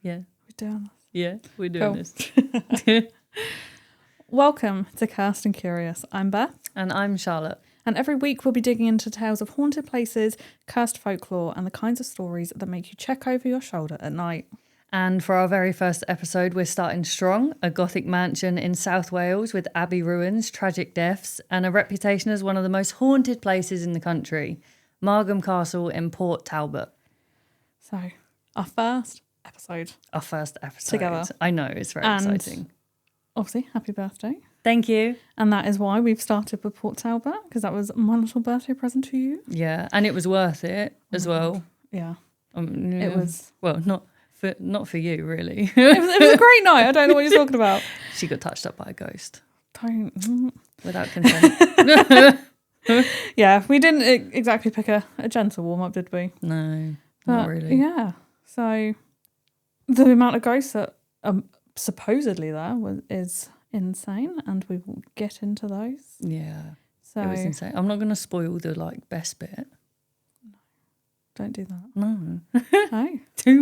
Yeah. We're doing this. Yeah, we're doing Cool. this. Welcome to Cursed and Curious. I'm Beth. And I'm Charlotte. And every week we'll be digging into tales of haunted places, cursed folklore, and the kinds of stories that make you check over your shoulder at night. And for our very first episode, we're starting strong. A Gothic mansion in South Wales with abbey ruins, tragic deaths, and a reputation as one of the most haunted places in the country. Margam Castle in Port Talbot. So, our first episode. Our first episode. Together. I know, it's very And exciting. Obviously, happy birthday. Thank you. And that is why we've started with Port Talbot, because that was my little birthday present to you. Yeah, and it was worth it as well. Yeah. Yeah. It was. Well, not for you, really. It was a great night. I don't know what you're talking about. She got touched up by a ghost. Don't. Without consent. Yeah, we didn't exactly pick a gentle warm-up, did we? No, But, not really. Yeah. So the amount of ghosts that supposedly there is insane, and we will get into those. Yeah, So it was insane. I'm not going to spoil the best bit. don't do that. No, No. too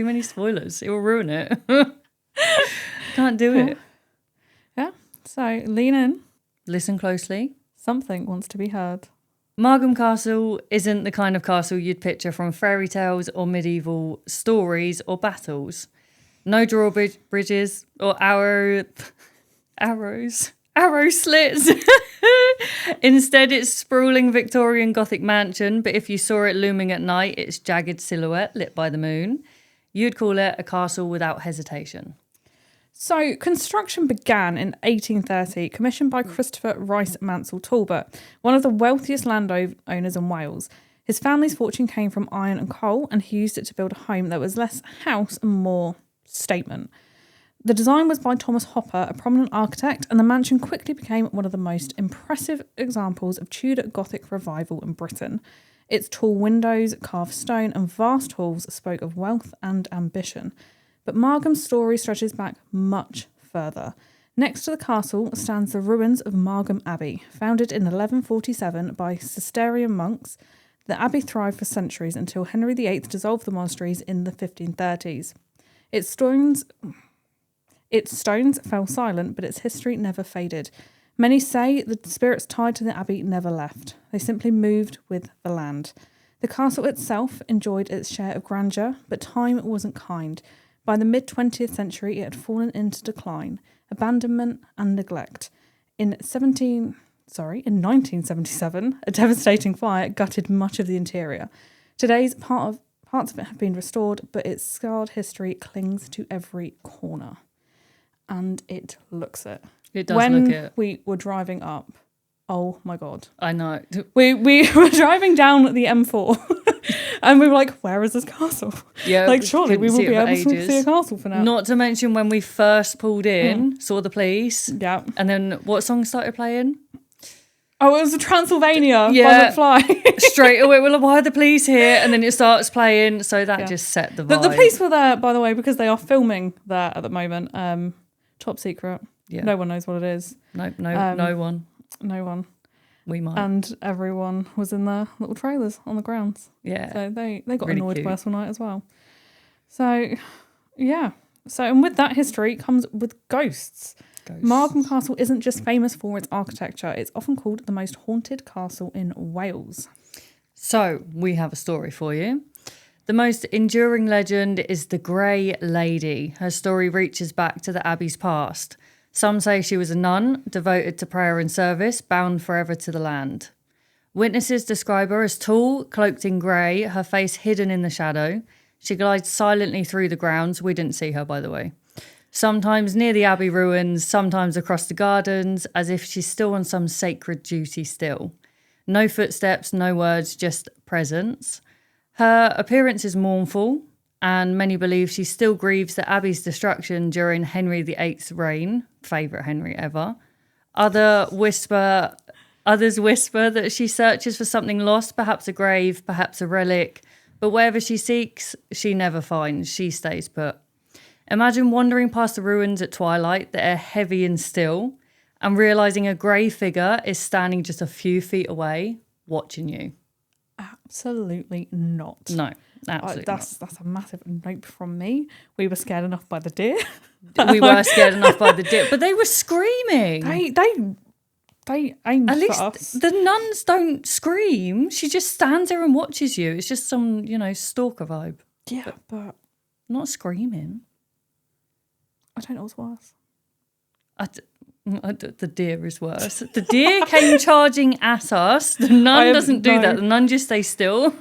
many spoilers. It will ruin it. Can't do it. Yeah. So lean in. Listen closely. Something wants to be heard. Margam Castle isn't the kind of castle you'd picture from fairy tales or medieval stories or battles. No drawbridges or arrow slits. Instead, it's sprawling Victorian Gothic mansion, but if you saw it looming at night, its jagged silhouette lit by the moon, you'd call it a castle without hesitation. So construction began in 1830, commissioned by Christopher Rice Mansell Talbot, one of the wealthiest landowners in Wales. His family's fortune came from iron and coal, and he used it to build a home that was less house and more statement. The design was by Thomas Hopper, a prominent architect, and the mansion quickly became one of the most impressive examples of Tudor Gothic revival in Britain. Its tall windows, carved stone, and vast halls spoke of wealth and ambition. But Margam's story stretches back much further. Next to the castle stands the ruins of Margam Abbey, founded in 1147 by Cistercian monks. The abbey thrived for centuries until Henry VIII dissolved the monasteries in the 1530s. Its stones fell silent, but its history never faded. Many say the spirits tied to the abbey never left. They simply moved with the land. The castle itself enjoyed its share of grandeur, but time wasn't kind. By the mid-20th century, it had fallen into decline, abandonment and neglect. In 1977, a devastating fire gutted much of the interior. Today's parts of it have been restored, but its scarred history clings to every corner. And it looks it. It does when look it. We were driving up, oh my God. I know. We were driving down the M4 and we were like, where is this castle? Yeah, like, surely we will couldn't see be it for able to ages. see a castle for now. Not to mention when we first pulled in, saw the police, Yeah. and then what song started playing? Oh, it was a Transylvania Yeah. by McFly. Straight away, well, why are the police here? And then it starts playing, so that just set the vibe. The police were there, by the way, because they are filming there at the moment. Top secret. Yeah. No one knows what it is. No one. No one. We might. And everyone was in their little trailers on the grounds. Yeah. So they got Really annoyed cute. by us all night as well. So, yeah. So, and with that history comes with ghosts. Margam Castle isn't just famous for its architecture. It's often called the most haunted castle in Wales. So, we have a story for you. The most enduring legend is the Grey Lady. Her story reaches back to the Abbey's past. Some say she was a nun, devoted to prayer and service, bound forever to the land. Witnesses describe her as tall, cloaked in grey, her face hidden in the shadow. She glides silently through the grounds. We didn't see her, by the way. Sometimes near the Abbey ruins, sometimes across the gardens, as if she's still on some sacred duty still. No footsteps, no words, just presence. Her appearance is mournful, and many believe she still grieves the Abbey's destruction during Henry VIII's reign, favourite Henry ever. Others whisper that she searches for something lost, perhaps a grave, perhaps a relic, but wherever she seeks, she never finds. She stays put. Imagine wandering past the ruins at twilight, the air heavy and still, and realising a grey figure is standing just a few feet away, watching you. Absolutely not. No. Absolutely That's a massive nope from me. We were scared enough by the deer. not. We were scared enough by the dip, but they were screaming. They aimed At for least us. the nuns don't scream. She just stands there and watches you. It's just some, stalker vibe. Yeah, but Not screaming. I don't know what's worse. The deer is worse. The deer came charging at us. The nun doesn't do that. The nun just stays still.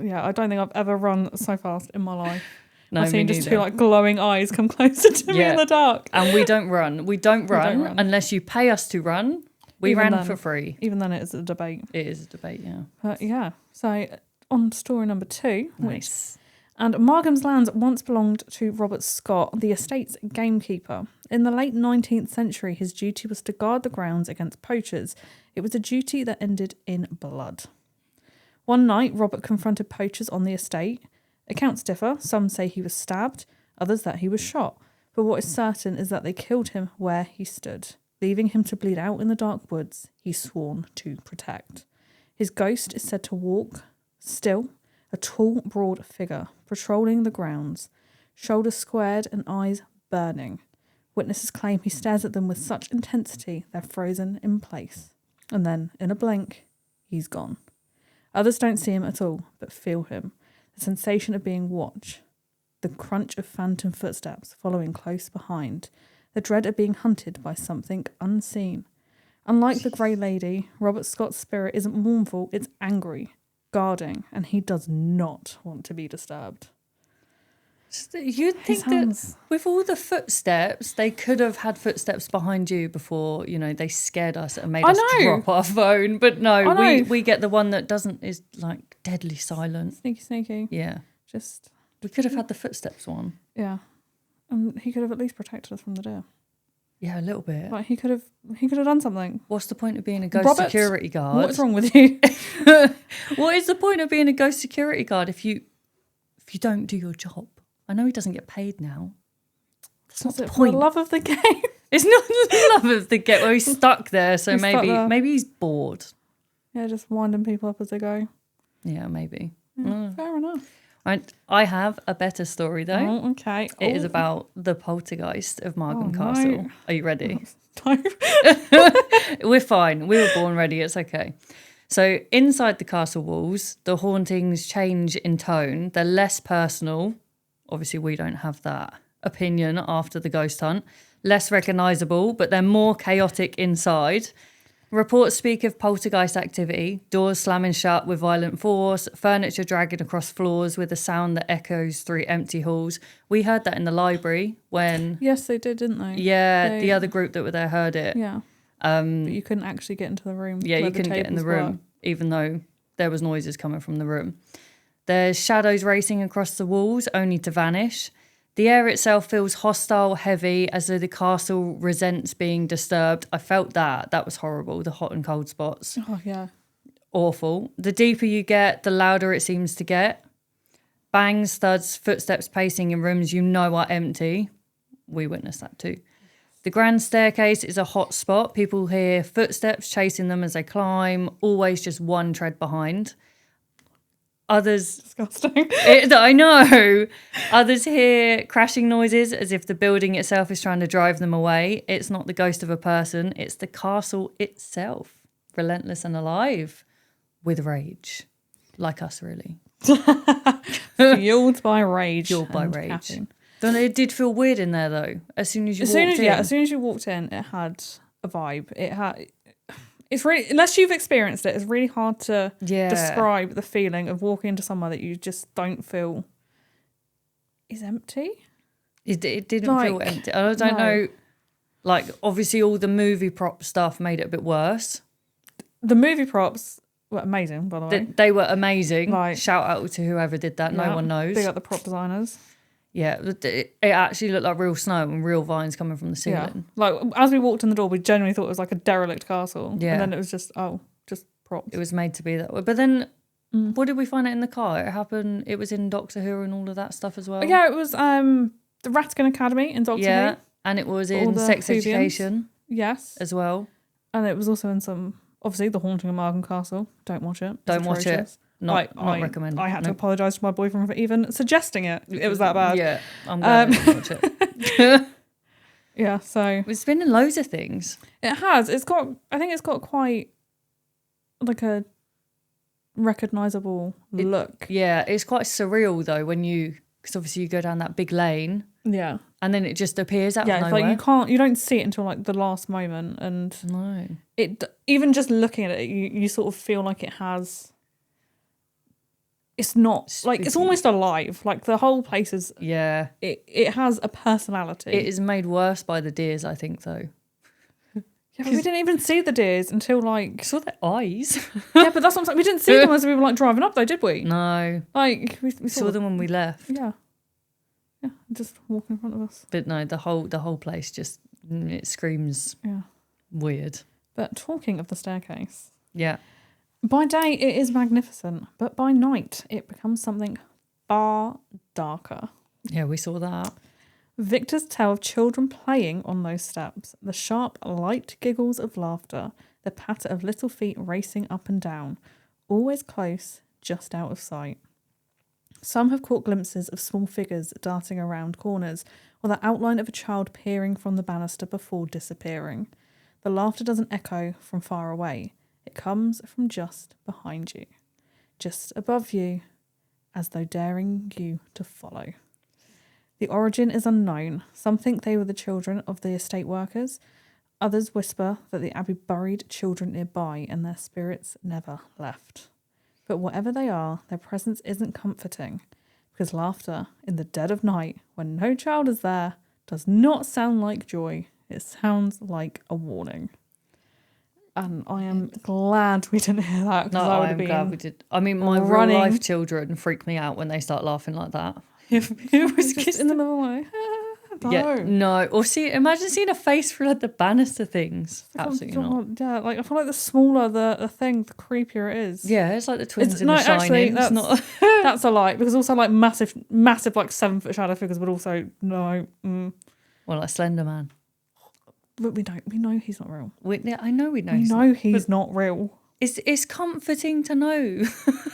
Yeah, I don't think I've ever run so fast in my life. No, I've seen me just neither. two like glowing eyes come closer to me in the dark. And we don't run. We don't run run. unless you pay us to run. We Even ran then. for free. Even then, it's a debate. It is a debate, yeah. But yeah, so on to story number 2. Nice. And Margam's lands once belonged to Robert Scott, the estate's gamekeeper. In the late 19th century, his duty was to guard the grounds against poachers. It was a duty that ended in blood. One night, Robert confronted poachers on the estate. Accounts differ. Some say he was stabbed, others that he was shot. But what is certain is that they killed him where he stood, leaving him to bleed out in the dark woods he's sworn to protect. His ghost is said to walk, still, a tall, broad figure, patrolling the grounds, shoulders squared and eyes burning. Witnesses claim he stares at them with such intensity they're frozen in place. And then, in a blink, he's gone. Others don't see him at all, but feel him. The sensation of being watched. The crunch of phantom footsteps following close behind. The dread of being hunted by something unseen. Unlike the Grey Lady, Robert Scott's spirit isn't mournful, it's angry, guarding, and he does not want to be disturbed. You'd think that with all the footsteps, they could have had footsteps behind you before, they scared us and made us drop our phone. But no, we get the one that is like deadly silent. Sneaky. Yeah. Just We could have had the footsteps one. Yeah. And he could have at least protected us from the deer. Yeah, a little bit. Like he could have done something. What's the point of being a ghost security guard? What's wrong with you? What is the point of being a ghost security guard if you don't do your job? I know he doesn't get paid now. That's not the point. For the love of the game. It's not the love of the game. Well, he's stuck there, so maybe he's bored. Yeah, just winding people up as they go. Yeah, maybe. Fair enough. I have a better story though. Oh, okay. It is about the poltergeist of Margam Castle. No. Are you ready? No. We're fine. We were born ready. It's okay. So inside the castle walls, the hauntings change in tone. They're less personal. Obviously, we don't have that opinion after the ghost hunt. Less recognisable, but they're more chaotic inside. Reports speak of poltergeist activity, doors slamming shut with violent force, furniture dragging across floors with a sound that echoes through empty halls. We heard that in the library when... Yes, they did, didn't they? Yeah, the other group that were there heard it. Yeah. But you couldn't actually get into the room. Yeah, you couldn't get in the room, even though there was noises coming from the room. There's shadows racing across the walls, only to vanish. The air itself feels hostile, heavy, as though the castle resents being disturbed. I felt that. That was horrible, the hot and cold spots. Oh, yeah. Awful. The deeper you get, the louder it seems to get. Bangs, thuds, footsteps pacing in rooms you know are empty. We witnessed that too. The grand staircase is a hot spot. People hear footsteps chasing them as they climb, always just one tread behind. Others... Disgusting. I know. Others hear crashing noises as if the building itself is trying to drive them away. It's not the ghost of a person. It's the castle itself. Relentless and alive. With rage. Like us, really. Fueled by rage. Fueled by rage. Caffeine. It did feel weird in there, though. As soon as you walked in. Yeah, as soon as you walked in, it had a vibe. It had... It's really, unless you've experienced it, it's really hard to describe the feeling of walking into somewhere that you just don't feel is empty. It didn't feel empty. I don't know. Like, obviously, all the movie prop stuff made it a bit worse. The movie props were amazing, by the way. They were amazing. Shout out to whoever did that. No one knows. Big up the prop designers. Yeah, it actually looked like real snow and real vines coming from the ceiling. Yeah. Like, as we walked in the door, we genuinely thought it was like a derelict castle. Yeah. And then it was just props. It was made to be that way. But then, what did we find out in the car? It was in Doctor Who and all of that stuff as well. Yeah, it was the Rattigan Academy in Doctor Who. Yeah, and it was in Sex Education. Yes. As well. And it was also in obviously, The Haunting of Margam Castle. Don't watch it. Don't watch it. Not recommended. I had to apologise to my boyfriend for even suggesting it. It was that bad. Yeah, I'm glad I didn't watch it. Yeah, so It's been in loads of things. it has. I think it's got quite like a recognisable look. Yeah, it's quite surreal though because obviously you go down that big lane Yeah. and then it just appears out of It's nowhere. like you don't see it until like the last moment, and No. it even just looking at it, you sort of feel like it has. It's not like it's almost alive. Like the whole place is. Yeah. It has a personality. It is made worse by the deers, I think, though. Yeah, but we didn't even see the deers until like. Saw their eyes. Yeah, but that's what I'm saying. We didn't see them as we were like driving up, though, did we? No. Like we Saw them when we left. Yeah. Yeah, just walking in front of us. But no, the whole place just it screams weird. But talking of the staircase. Yeah. By day, it is magnificent, but by night, it becomes something far darker. Yeah, we saw that. Victors tell of children playing on those steps, the sharp, light giggles of laughter, the patter of little feet racing up and down, always close, just out of sight. Some have caught glimpses of small figures darting around corners, or the outline of a child peering from the banister before disappearing. The laughter doesn't echo from far away. It comes from just behind you, just above you, as though daring you to follow. The origin is unknown. Some think they were the children of the estate workers. Others whisper that the abbey buried children nearby and their spirits never left. But whatever they are, their presence isn't comforting, because laughter in the dead of night, when no child is there, does not sound like joy. It sounds like a warning. And I am glad we didn't hear that. No, I am glad we did. I mean, my real life children freak me out when they start laughing like that. If it was just in the middle way. No. Yeah, no. Or imagine seeing a face through like the banister things. Absolutely not. Yeah, like I feel like the smaller the thing, the creepier it is. Yeah, it's like the twins in The Shining. Actually, it's not. That's a lie, because also like massive like 7-foot shadow figures would also no. Well, like Slender Man. But we know he's not real. I know we know. We know he's not real. It's comforting to know.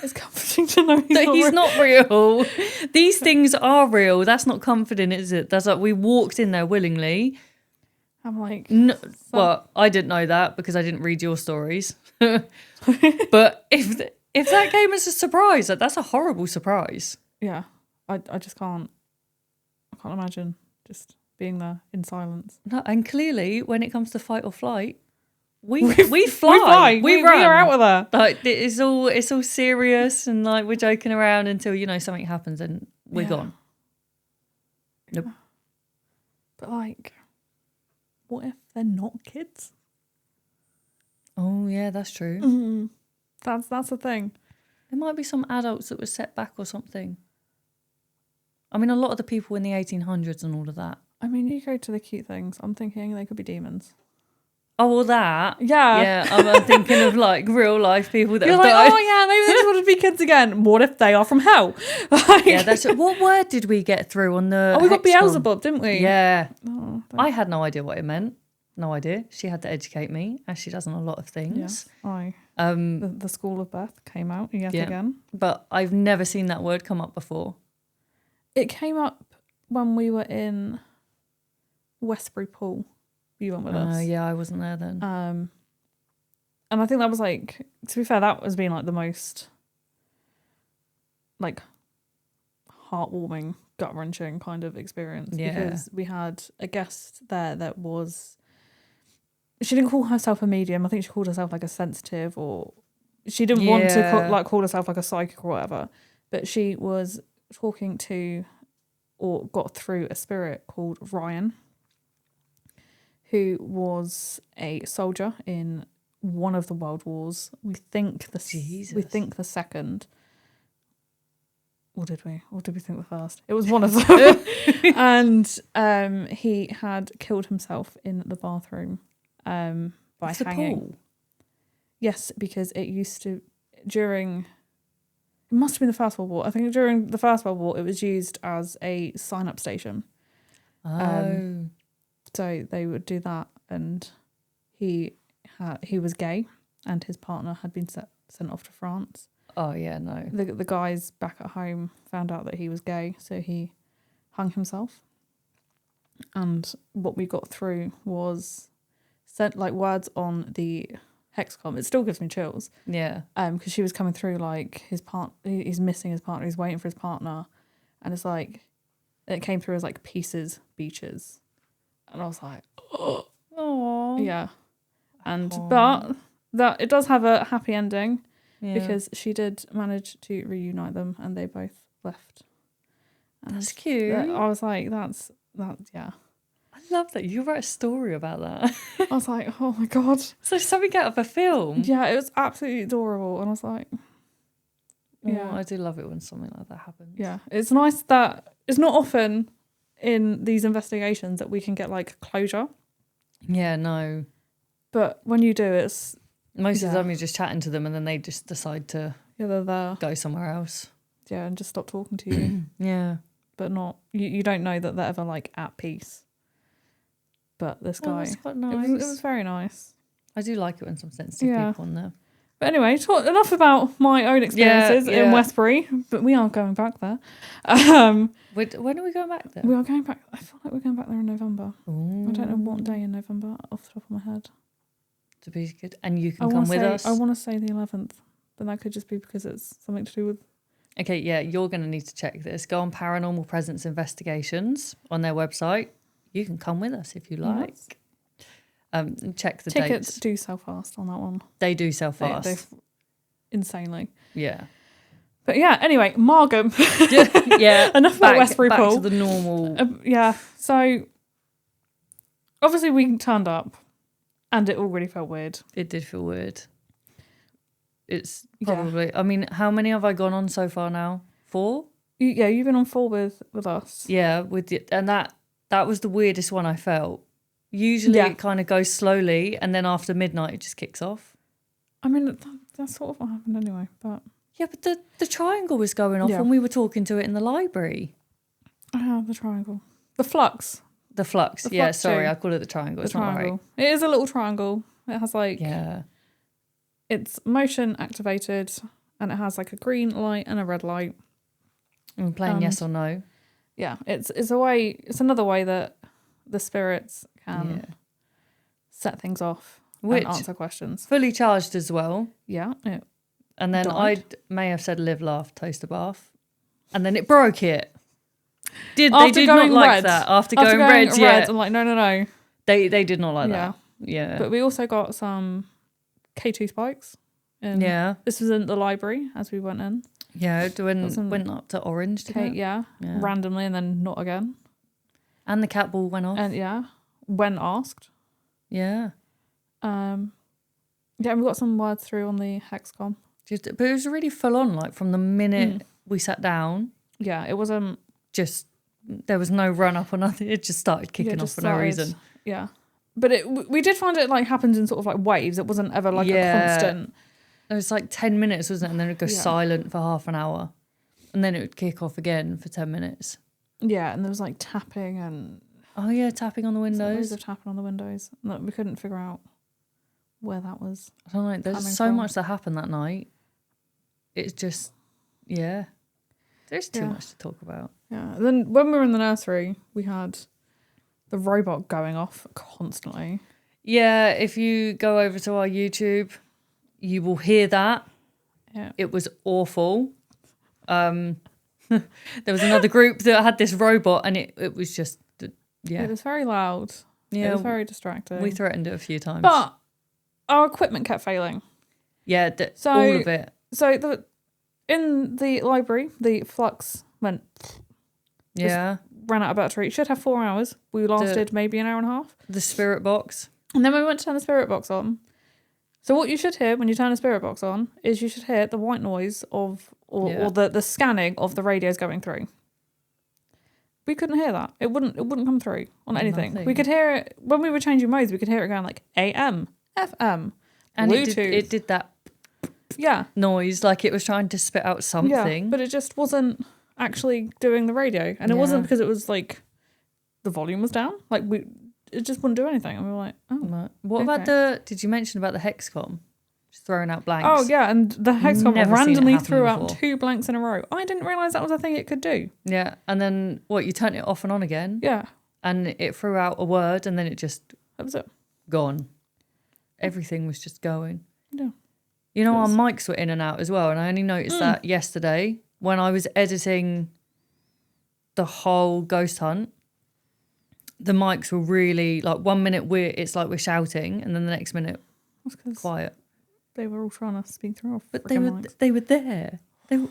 It's comforting to know he's not real. These things are real. That's not comforting, is it? That's like we walked in there willingly. I'm like, no, well, I didn't know that because I didn't read your stories. But if that came as a surprise, that's a horrible surprise. Yeah, I just can't. I can't imagine just being there in silence. No, and clearly, when it comes to fight or flight, we fly. We run. We are out of there. Like it's all serious and like we're joking around until something happens and we're gone. Nope. But like, what if they're not kids? Oh yeah, that's true. Mm-hmm. That's the thing. There might be some adults that were set back or something. I mean, a lot of the people in the 1800s and all of that. I mean, you go to the cute things. I'm thinking they could be demons. Oh, well, that. Yeah. Yeah, I'm thinking of like real life people that You're have like, died. oh yeah, maybe they just want to be kids again. What if they are from hell? Yeah, that's what word did we get through on the? Oh, we got Hexagon? Beelzebub, didn't we? Yeah. Oh, I had no idea what it meant. No idea. She had to educate me, as she does on a lot of things. Yeah. The School of Beth came out yet again. But I've never seen that word come up before. It came up when we were in Westbury Pool. You went with us. Yeah, I wasn't there then. And I think that was like, to be fair, that was being like the most like heartwarming, gut-wrenching kind of experience. Yeah. Because we had a guest there that was, she didn't call herself a medium. I think she called herself like a sensitive, or she didn't want to call herself like a psychic or whatever. But she was talking to, or got through, a spirit called Ryan, who was a soldier in one of the world wars. We think the second. Or did we? Or did we think the first? It was one of them. And he had killed himself in the bathroom by hanging. Pool? Yes, because it used to, it must have been the First World War. I think during the First World War, it was used as a sign-up station. Oh. So they would do that, and he was gay, and his partner had been sent off to France. Oh, yeah, no. The guys back at home found out that he was gay, so he hung himself. And what we got through was sent like words on the hexcom. It still gives me chills. Yeah. Because she was coming through like he's missing his partner, he's waiting for his partner, and it's like it came through as like pieces, beaches, and I was like, Oh. yeah. And but that it does have a happy ending because she did manage to reunite them, and they both left. And that's cute. I was like, yeah. I love that you wrote a story about that. I was like, oh my god. So something out of a film. Yeah, it was absolutely adorable, and I was like, yeah, I do love it when something like that happens. Yeah, it's nice that it's not often in these investigations that we can get like closure. Yeah, no. But when you do, it's most of the time you're just chatting to them, and then they just decide to they're there. Go somewhere else. Yeah, and just stop talking to you. Yeah, but not you don't know that they're ever like at peace. But this guy, that's quite nice. It was very nice. I do like it when some sensitive people on there. But anyway, enough about my own experiences in Westbury. But we are going back there. When are we going back there? We are going back. I feel like we're going back there in November. Ooh. I don't know what day in November off the top of my head. To be good, and you can come with us. I want to say the 11th, but that could just be because it's something to do with. Okay, yeah, you're going to need to check this. Go on Paranormal Presence Investigations on their website. You can come with us if you like. Check the dates. Tickets do sell fast on that one. They do sell fast. They insanely. Yeah. But yeah, anyway, Margam. Yeah. Enough about Westbury Back Pool. to the normal. Yeah. So obviously we turned up and it already felt weird. It did feel weird. It's probably, I mean, how many have I gone on so far now? 4? You've been on 4 with us. Yeah, and that was the weirdest one I felt. Usually it kind of goes slowly, and then after midnight it just kicks off. I mean, that's sort of what happened anyway, but... Yeah, but the triangle was going off when we were talking to it in the library. Oh, the triangle. The flux. The flux, sorry, I call it the triangle. It's not right. It is a little triangle. It has like... Yeah. It's motion activated, and it has like a green light and a red light. And playing yes or no. Yeah, it's another way that the spirits can set things off and answer questions. Fully charged as well. Yeah. And then I may have said live, laugh, toast a bath. And then it broke it. They did not like that. After going red, I'm like, no. They did not like that. Yeah. But we also got some K2 spikes. This was in the library as we went in. Yeah, went up to orange, didn't it? Randomly, and then not again. And the cat ball went off. And when asked. Yeah. We got some words through on the hexcom. But it was really full on, like from the minute we sat down. Yeah, it wasn't just there was no run up or nothing. It just started kicking off for no reason. Yeah, but we did find it like happens in sort of like waves. It wasn't ever like a constant. It was like 10 minutes, wasn't it? And then it'd go silent for half an hour, and then it would kick off again for 10 minutes. Yeah, and there was like tapping and tapping on the windows. Loads of tapping on the windows. No, we couldn't figure out where that was. I don't know. There's so much that happened that night. It's just, there's too much to talk about. Yeah. And then when we were in the nursery, we had the robot going off constantly. Yeah, if you go over to our YouTube, you will hear that. Yeah. It was awful. There was another group that had this robot, and it was just, It was very loud. Yeah. It was very distracting. We threatened it a few times. But our equipment kept failing. Yeah, all of it. So in the library, the flux went. Yeah. Ran out of battery. It should have 4 hours. We lasted maybe an hour and a half. The spirit box. And then we went to turn the spirit box on. So what you should hear when you turn the spirit box on is you should hear the white noise or the scanning of the radios going through. We couldn't hear that. It wouldn't come through on anything. Nothing. We could hear it when we were changing modes. We could hear it going like AM, FM, and Bluetooth. It did that noise like it was trying to spit out something. Yeah, but it just wasn't actually doing the radio, and it wasn't because it was like the volume was down. Like it just wouldn't do anything, and we were like, oh. What about did you mention about the hexcom? just throwing out blanks. Oh, yeah, and the hexagon Never seen it randomly happen threw out before. 2 blanks in a row. I didn't realise that was a thing it could do. Yeah, and then what? You turn it off and on again, Yeah, and it threw out a word, and then it just that was it. gone. Everything was just going. Yeah. You know, our mics were in and out as well, and I only noticed that yesterday when I was editing the whole ghost hunt. The mics were really like 1 minute it's like we're shouting, and then the next minute That's because quiet. they were all trying to speak through our But mics. they were there. They were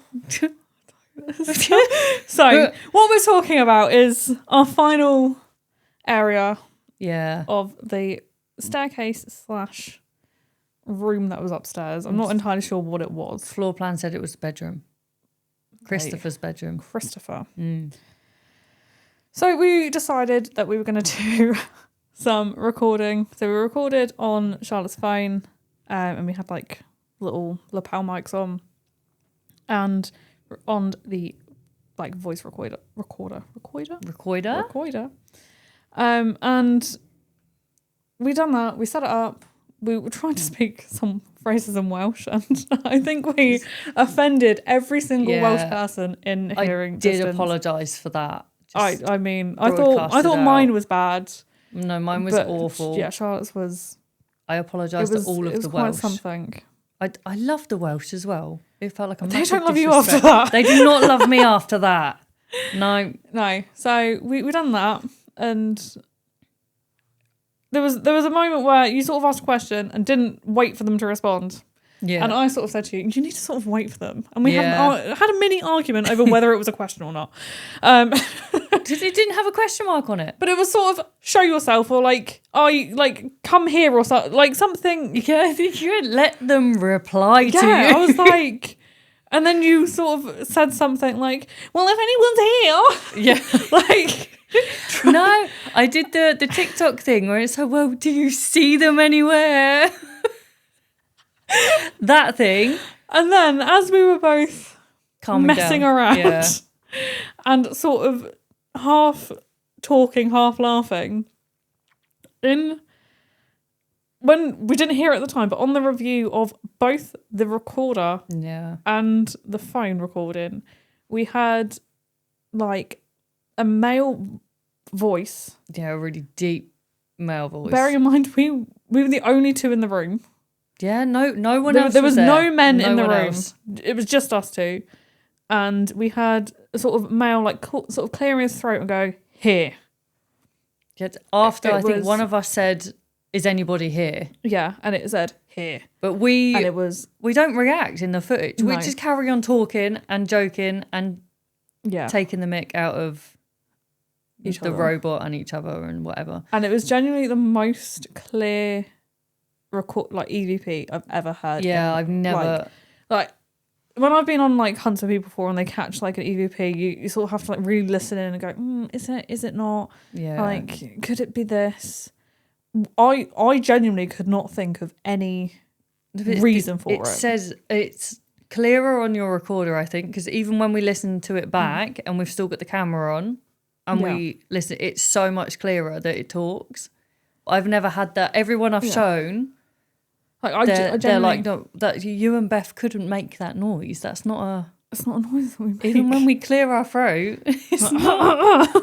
So what we're talking about is our final area yeah. of the staircase / room that was upstairs. I'm not entirely sure what it was. Floor plan said it was the bedroom. Christopher's bedroom. Christopher. So we decided that we were going to do some recording. So we recorded on Charlotte's phone, and we had like little lapel mics on, and on the like voice recorder. And we done that. We set it up. We were trying to speak some phrases in Welsh, and I think we offended every single Welsh person in hearing I did distance. apologise for that. I mean, I thought mine was bad. No, mine was awful. Yeah, Charlotte's was. I apologise to all of the Welsh. It was quite something. I love the Welsh as well. It felt like a They don't love you after that. They do not love me after that. No. So we done that, and there was a moment where you sort of asked a question and didn't wait for them to respond. Yeah. And I sort of said to you, you need to sort of wait for them. And we had a mini argument over whether it was a question or not. It didn't have a question mark on it. But it was sort of show yourself, or like, come here, or something, like something. Yeah, you let them reply to you. Yeah, I was like, and then you sort of said something like, well, if anyone's here. Yeah. Like. No, I did the TikTok thing where it's like, well, do you see them anywhere? That thing. And then as we were both messing around and sort of half talking, half laughing, when we didn't hear it at the time, but on the review of both the recorder and the phone recording, we had like a male voice. Yeah, a really deep male voice. Bearing in mind we were the only two in the room. Yeah, no one else. There was no men in the room. Else. It was just us two, and we had a sort of male like sort of clearing his throat and go here. Yet after I think one of us said, "Is anybody here?" Yeah, and it said here. But we don't react in the footage. No. We just carry on talking and joking and taking the mick out of the robot and each other and whatever. And it was genuinely the most clear record like EVP I've ever heard. Yeah, I've never like when I've been on like hunts with people before and they catch like an EVP, you sort of have to like really listen in and go, is it not? Yeah. Like, could it be this? I genuinely could not think of any reason for it. It says it's clearer on your recorder, I think, because even when we listen to it back and we've still got the camera on and we listen, it's so much clearer that it talks. I've never had that. Everyone I've shown, like they're like, no, that you and Beth couldn't make that noise. That's not a. It's not a noise that we make. Even when we clear our throat, it's not.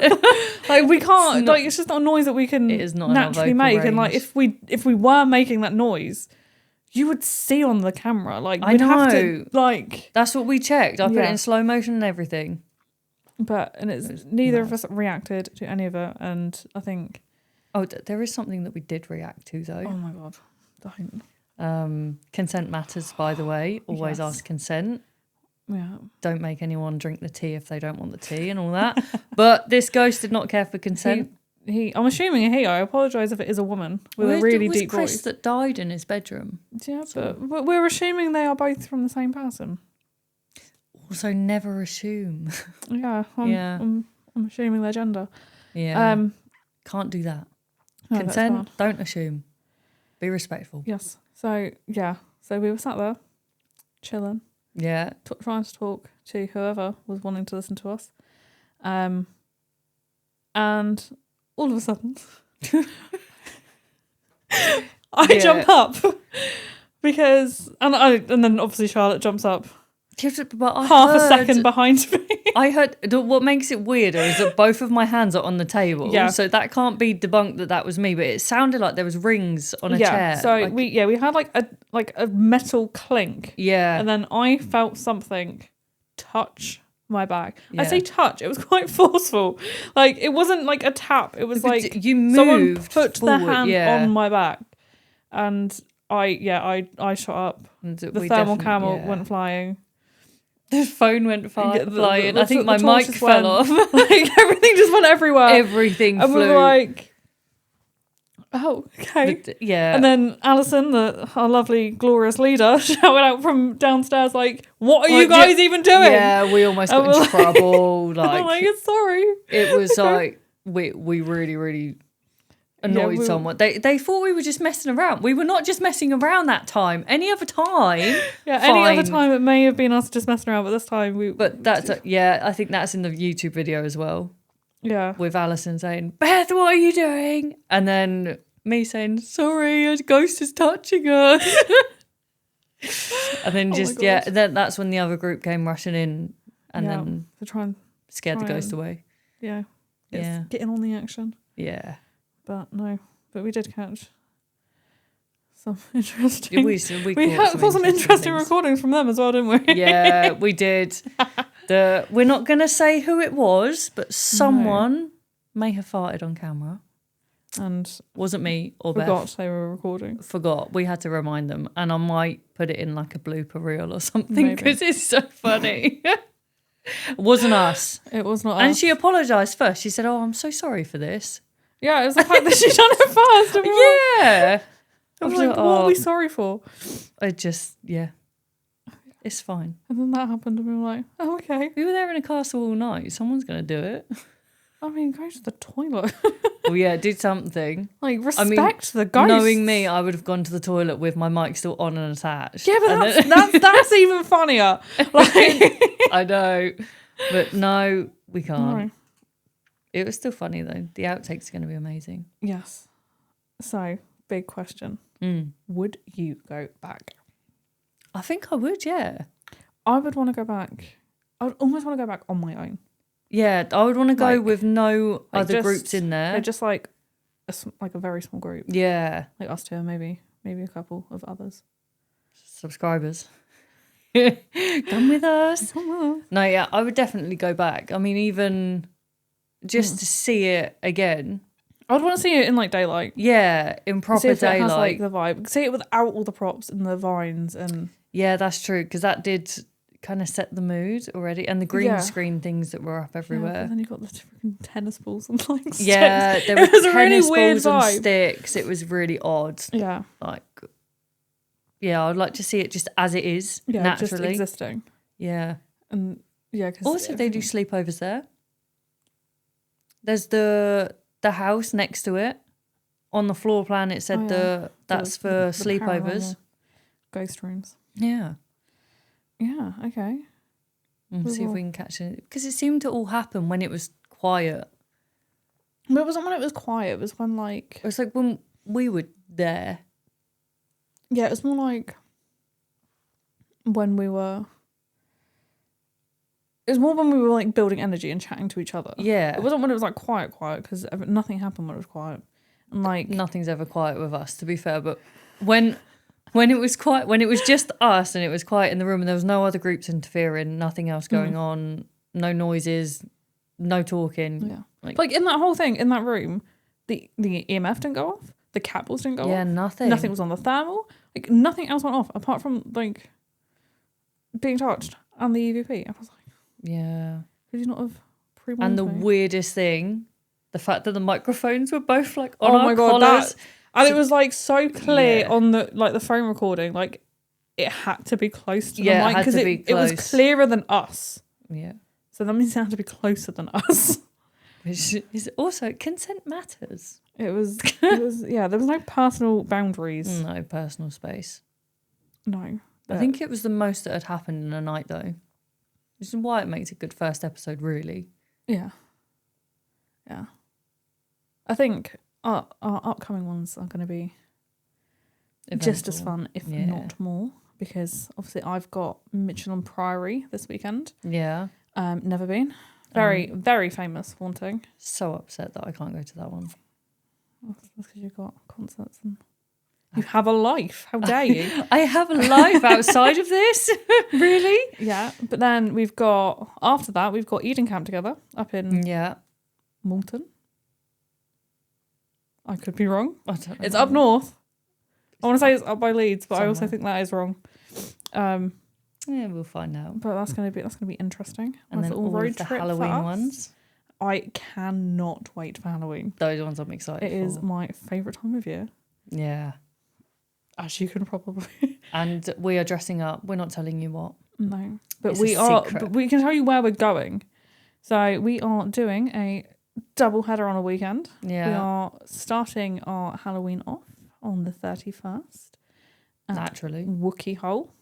Like we can't. Like it's just not a noise that we can it is not naturally make. Range. And like if we were making that noise, you would see on the camera. Like we'd have to like. That's what we checked. I put it in slow motion and everything. But it's neither of us reacted to any of it, and I think. Oh, there is something that we did react to though. Oh my god, don't. Consent matters, by the way. Always ask consent. Yeah. Don't make anyone drink the tea if they don't want the tea and all that. But this ghost did not care for consent. I'm assuming I apologise if it is a woman with a really deep voice. It was Chris that died in his bedroom. Yeah, but we're assuming they are both from the same person. Also, never assume. Yeah, I'm assuming their gender. Yeah. Can't do that. No, consent, don't assume. Be respectful. Yes. So, so we were sat there, chilling. Yeah. Trying to talk to whoever was wanting to listen to us. And all of a sudden, I jump up Because and then obviously Charlotte jumps up But I half a heard- second behind me. I heard what makes it weirder is that both of my hands are on the table. Yeah. So that can't be debunked that was me, but it sounded like there was rings on a chair. So we had like a metal clink. Yeah. And then I felt something touch my back. Yeah. I say touch, it was quite forceful. Like it wasn't like a tap. It was like you moved someone put forward, their hand on my back. And I shot up. The thermal camera went flying. The phone went flying. I think the my mic torches fell went. off. Like everything just went everywhere. Everything and flew. we were like, oh, okay. Yeah. And then Alison, our lovely, glorious leader, shouted out from downstairs, like, what are you guys even doing? Yeah, we almost got in trouble. I'm like, sorry. It was like, we really, really annoyed someone. They thought we were just messing around. We were not just messing around that time. Any other time. Yeah, any other time it may have been us just messing around, but this time we... But that's, I think that's in the YouTube video as well. Yeah. With Alison saying, Beth, what are you doing? And then me saying, sorry, a ghost is touching us. And then then that's when the other group came rushing in and then to try and scared the ghost away. Yeah. Yeah. Getting on the action. Yeah. But no. But we did catch some interesting... We caught some interesting recordings from them as well, didn't we? Yeah, we did. We're not going to say who it was, but someone may have farted on camera. And wasn't me or forgot Beth. They were recording. Forgot. We had to remind them. And I might put it in like a blooper reel or something because it's so funny. It wasn't us. It was not us. And she apologised first. She said, oh, I'm so sorry for this. Yeah, it was the fact that she done it first. And Yeah. I was like, what are we sorry for? I just, it's fine. And then that happened and we were like, oh, okay. We were there in a castle all night. Someone's going to do it. I mean, go to the toilet. Well, yeah, did something. Like, respect the ghost. Knowing me, I would have gone to the toilet with my mic still on and attached. Yeah, but that's even funnier. Like, I know. But no, we can't. No. It was still funny, though. The outtakes are going to be amazing. Yes. So, big question. Would you go back? I think I would, yeah. I would want to go back. I would almost want to go back on my own. Yeah, I would want to go Like, with no other just, groups in there. They're just like a very small group. Yeah. Like us two, maybe a couple of others. Subscribers. Come with us. No, yeah, I would definitely go back. I mean, even just to see it again. I would want to see it in like daylight. Yeah, in proper see if daylight. It has like the vibe. See it without all the props and the vines and. Yeah, that's true because that did kind of set the mood already, and the green screen things that were up everywhere. Yeah, and then you got the freaking tennis balls and like sticks. Yeah, there was a tennis really weird balls and vibe. sticks. It was really odd. Yeah, like I'd like to see it just as it is, naturally, just existing. Yeah, and cause also they do sleepovers there. There's the house next to it. On the floor plan, it said that's for sleepovers, ghost rooms. Yeah. Yeah. Okay. We'll see if we can catch it because it seemed to all happen when it was quiet. But it wasn't when it was quiet. It was when like it was like when we were there. Yeah, it was more like when we were. It was more when we were like building energy and chatting to each other. Yeah. It wasn't when it was like quiet because nothing happened when it was quiet. And like nothing's ever quiet with us, to be fair. But when it was quiet, when it was just us and it was quiet in the room and there was no other groups interfering, nothing else going on, no noises, no talking. Yeah. Like in that whole thing, in that room, the EMF didn't go off. The cat balls didn't go off. Yeah, nothing. Nothing was on the thermal. Like nothing else went off apart from like being touched and the EVP. I was like, yeah. Could you not have pre-warned And the me? weirdest thing, the fact that the microphones were both like on our collars. That, and it was like so clear on the like the phone recording, like it had to be close to the mic because it was clearer than us. Yeah. So that means it had to be closer than us. Which is also consent matters. It was there was no personal boundaries. No personal space. No. I think it was the most that had happened in a night though. Which is why it makes a good first episode, really. Yeah. Yeah. I think our upcoming ones are going to be just as eventful. fun, if Yeah. not more, because obviously I've got Michelin Priory this weekend. Yeah. Never been. Very famous haunting. So upset that I can't go to that one. That's because you've got concerts and you have a life. How dare you? I have a life outside of this? Really? Yeah, but then after that, we've got Eden Camp together up in Yeah. Moulton. I could be wrong. I don't know. It's up north. I want to say it's up by Leeds, but I also somewhere. think that is wrong. Yeah, we'll find out. But that's gonna be interesting. And Nice then little all road of the trip for Halloween us. ones. I cannot wait for Halloween. Those ones I'm excited It for. is my favourite time of year, Yeah. as you can probably And we are dressing up. We're not telling you what. know. But It's we a are. secret. But we can tell you where we're going. So we are doing a double header on a weekend. Yeah. We are starting our Halloween off on the 31st. At Naturally. Wookie Hole.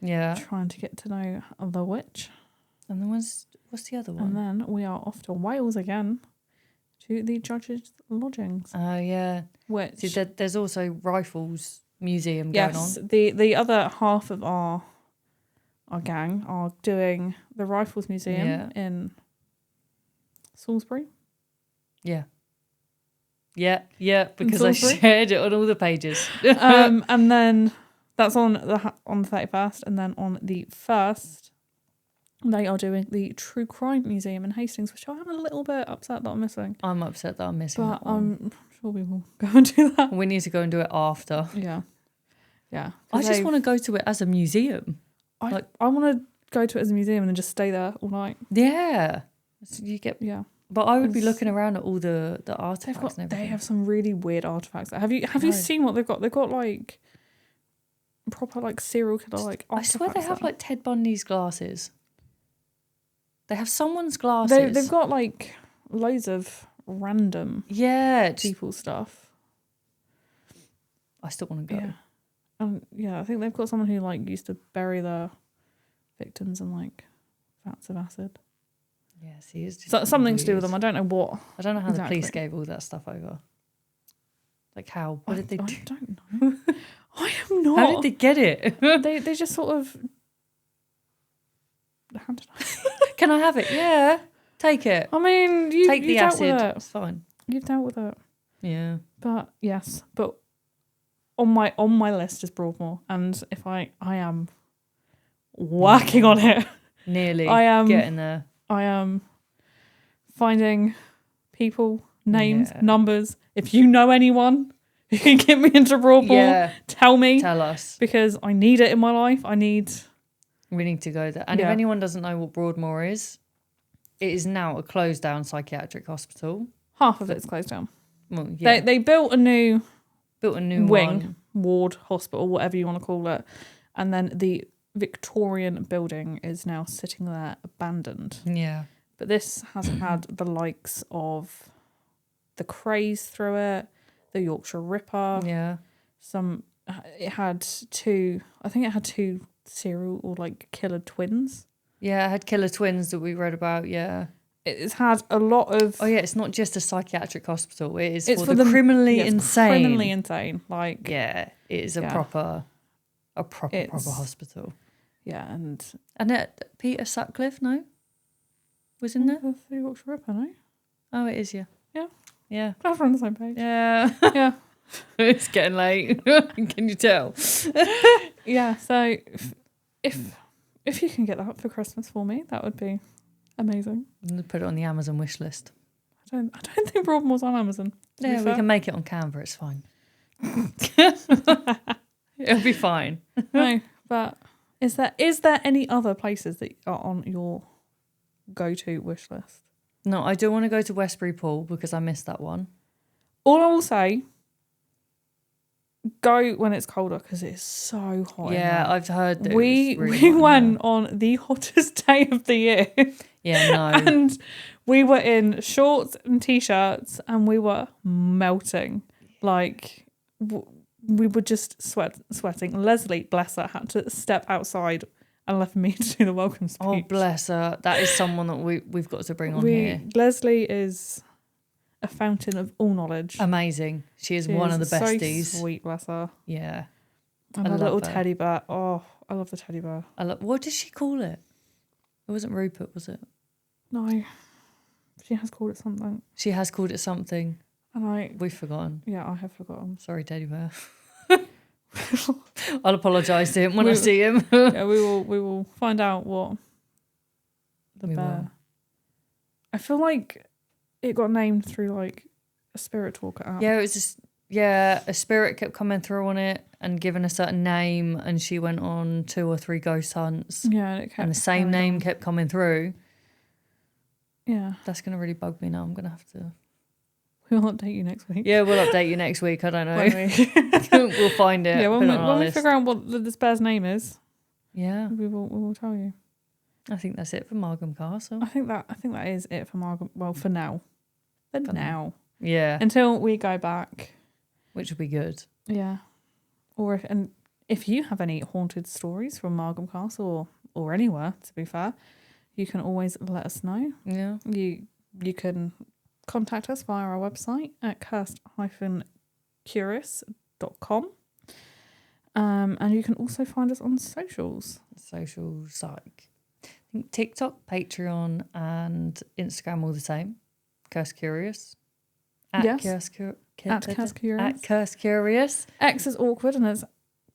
Yeah. Trying to get to know the witch. And then what's the other And one? then we are off to Wales again to the Judge's Lodgings. Oh, yeah. Which, See, there's also Rifles Museum going yes, on. the other half of our gang are doing the Rifles Museum Yeah. in Salisbury. Yeah. Yeah, because I Salisbury? shared it on all the pages. And then that's on the 31st, and then on the 1st, they are doing the True Crime Museum in Hastings, which I'm a little bit upset that I'm missing. I'm upset that I'm missing But that one. I'm sure we will go and do that. We need to go and do it after. Yeah. Yeah. I just want to go to it as a museum. I want to go to it as a museum and then just stay there all night. Yeah. So you get, Yeah. but I would be It's- looking around at all the artifacts and everything. They have some really weird artifacts. Have you No. seen what they've got? They've got like proper like serial killer like I swear they artifacts have there. like Ted Bundy's glasses. They have someone's glasses. They've got like loads of random yeah. people stuff. I still want to go. Yeah. I think they've got someone who like used to bury their victims in like vats of acid. Yeah, see, it's just So, something to do with weird. them. I don't know what. I don't know how Exactly. the police gave all that stuff over. Like how? What did they I do? don't know. I am not. How did they get it? They just sort of handed Can I have it? Yeah. Take it. I mean, you Take the dealt acid. with it. It's fine. You've dealt with it. Yeah. But yes, but on my list is Broadmoor, and if I am working on it. Nearly. I am getting there. I am finding people, names, Yeah. numbers. If you know anyone who can get me into Broadmoor, Yeah. tell me, Tell us. because I need it in my life. I need. We need to go there. And if Yeah. anyone doesn't know what Broadmoor is, it is now a closed down psychiatric hospital. Half of it's closed down. Well, yeah. They built a new built a new wing, one. ward, hospital, whatever you want to call it, and then the Victorian building is now sitting there abandoned. Yeah. But this has had the likes of the Krays through it, the Yorkshire Ripper. Yeah. It had two serial or like killer twins. Yeah, I had killer twins that we read about, yeah. It's had a lot of. Oh yeah, it's not just a psychiatric hospital. It is It's for the criminally it's insane. Criminally insane, like Yeah, it is a Yeah. proper It's- hospital. yeah, and And Peter Sutcliffe, no? Was in there? the Yorkshire Ripper, no? Oh, it is, yeah. Yeah. Yeah. Glad we're on the same page. Yeah. Yeah. It's getting late. Can you tell? Yeah, so if you can get that for Christmas for me, that would be amazing. I'm gonna put it on the Amazon wish list. I don't think Broadmoor's on Amazon. to be Yeah, we fair. can make it on Canva. It's fine. It'll be fine. No, but is there any other places that are on your go-to wish list? No, I do want to go to Westbury Pool because I missed that one. All I will say, go when it's colder because it is so hot. in Yeah, there. I've heard that we it was really we hot in went there. on the hottest day of the year. Yeah, no. And we were in shorts and t-shirts and we were melting. Like, we were just sweating. Leslie, bless her, had to step outside and left me to do the welcome speech. Oh, bless her. That is someone that we've got to bring on here. Leslie is a fountain of all knowledge. Amazing. She is She one of the is so besties. sweet, bless her. Yeah. And I her love little her. teddy bear. Oh, I love the teddy bear. What did she call it? It wasn't Rupert, was it? No, she has called it something. She has called it something. And We've forgotten. I have forgotten. Sorry, teddy bear. I'll apologise to him when I see him. Yeah, we will find out what the We bear. will. I feel like it got named through like a spirit talker app. Yeah, it was just a spirit kept coming through on it and given a certain name, and she went on 2 or 3 ghost hunts. Yeah, And the same name kept coming through. Yeah, That's gonna really bug me now. I'm gonna have to. we'll update you next week. Yeah, we'll update you next week. I don't know. When We'll find it. when we figure out what this bear's name is, Yeah, we will tell you. I think that's it for Margam Castle. I think that is it for Margam. Well, for now. For now. Yeah, Until we go back. which would be good. Yeah. Or if you have any haunted stories from Margam Castle or anywhere, to be fair, you can always let us know. Yeah, You can contact us via our website at cursed-curious.com. And you can also find us on socials. social psych. I think TikTok, Patreon, and Instagram all the same. Curse Curious. At Yes. Curse At Curse Curious. At Curse Curious. X is awkward and it's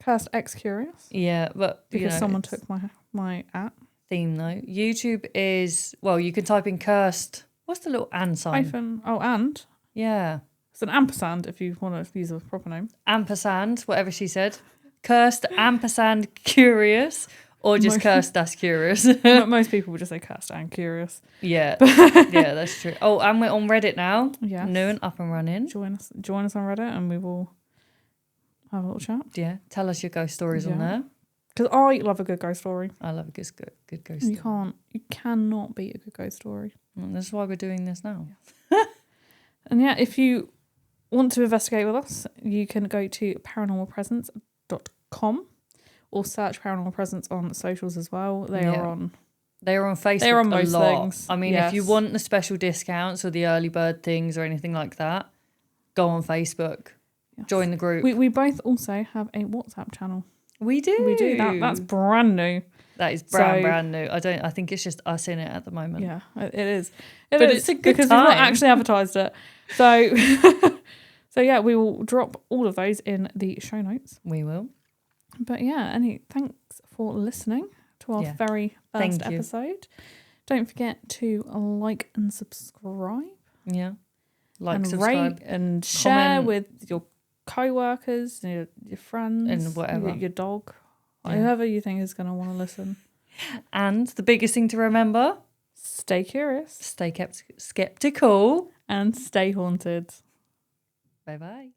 Cursed X Curious. Yeah, but Because someone it's took my at. theme though. YouTube is you can type in cursed. What's the little and sign? Hyphen. Oh, and. Yeah. It's an ampersand if you want to use a proper name. Ampersand, whatever she said. Cursed ampersand curious. Or just cursed that's curious. Most people would just say cursed and curious. Yeah. Yeah, that's true. Oh, and we're on Reddit now. Yes. New and up and running. Join us on Reddit and we will have a little chat. Yeah. Tell us your ghost stories on there. Because I love a good ghost story. I love a good ghost story. You cannot beat a good ghost story. And that's why we're doing this now. And yeah, if you want to investigate with us, you can go to paranormalpresence.com or search Paranormal Presence on socials as well. They are on Facebook. They're on most a lot. things. I mean, if you want the special discounts or the early bird things or anything like that, go on Facebook. Yes. Join the group. We both also have a WhatsApp channel. We do. We do. That's brand new. That is brand new. I think it's just us in it at the moment. Yeah, it is. But it's a good because time. we've not actually advertised it. So, so yeah, we will drop all of those in the show notes. We will. But yeah, thanks for listening to our very first episode. Don't forget to like and subscribe. Yeah. Like, subscribe, rate and share with your co-workers and your friends and whatever. your dog, whoever you think is going to want to listen. And the biggest thing to remember: stay curious, stay skeptical, and stay haunted. Bye bye.